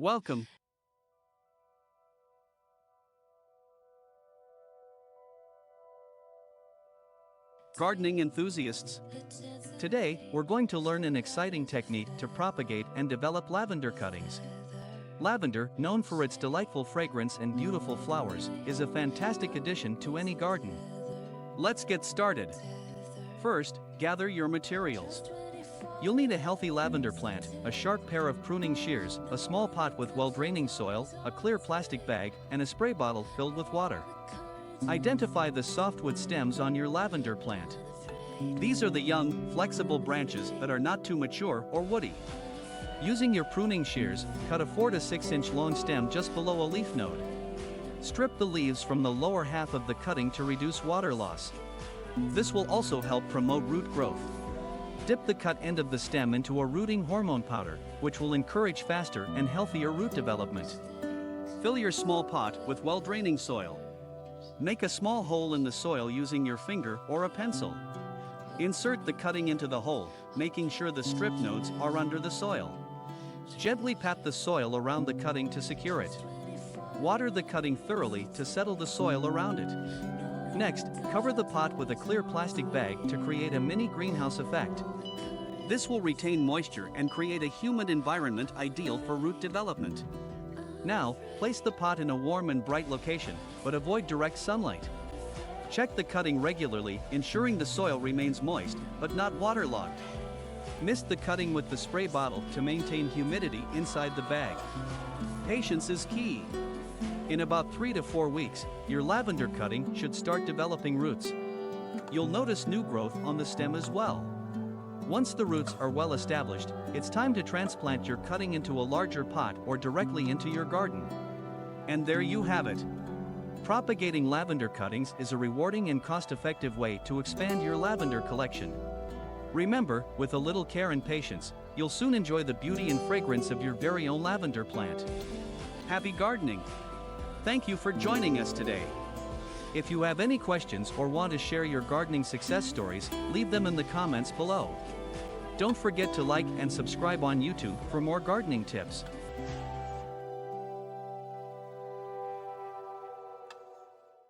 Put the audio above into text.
Welcome. Gardening enthusiasts. Today, we're going to learn an exciting technique to propagate and develop lavender cuttings. Lavender, known for its delightful fragrance and beautiful flowers, is a fantastic addition to any garden. Let's get started. First, gather your materials. You'll need a healthy lavender plant, a sharp pair of pruning shears, a small pot with well-draining soil, a clear plastic bag, and a spray bottle filled with water. Identify the softwood stems on your lavender plant. These are the young, flexible branches that are not too mature or woody. Using your pruning shears, cut a 4 to 6 inch long stem just below a leaf node. Strip the leaves from the lower half of the cutting to reduce water loss. This will also help promote root growth. Dip the cut end of the stem into a rooting hormone powder, which will encourage faster and healthier root development. Fill your small pot with well-draining soil. Make a small hole in the soil using your finger or a pencil. Insert the cutting into the hole, making sure the strip nodes are under the soil. Gently pat the soil around the cutting to secure it. Water the cutting thoroughly to settle the soil around it. Next, cover the pot with a clear plastic bag to create a mini greenhouse effect. This will retain moisture and create a humid environment ideal for root development. Now, place the pot in a warm and bright location, but avoid direct sunlight. Check the cutting regularly, ensuring the soil remains moist, but not waterlogged. Mist the cutting with the spray bottle to maintain humidity inside the bag. Patience is key. In about 3 to 4 weeks, your lavender cutting should start developing roots. You'll notice new growth on the stem as well. Once the roots are well established, it's time to transplant your cutting into a larger pot or directly into your garden. And there you have it. Propagating lavender cuttings is a rewarding and cost-effective way to expand your lavender collection. Remember, with a little care and patience, you'll soon enjoy the beauty and fragrance of your very own lavender plant. Happy gardening! Thank you for joining us today. If you have any questions or want to share your gardening success stories, leave them in the comments below. Don't forget to like and subscribe on YouTube for more gardening tips.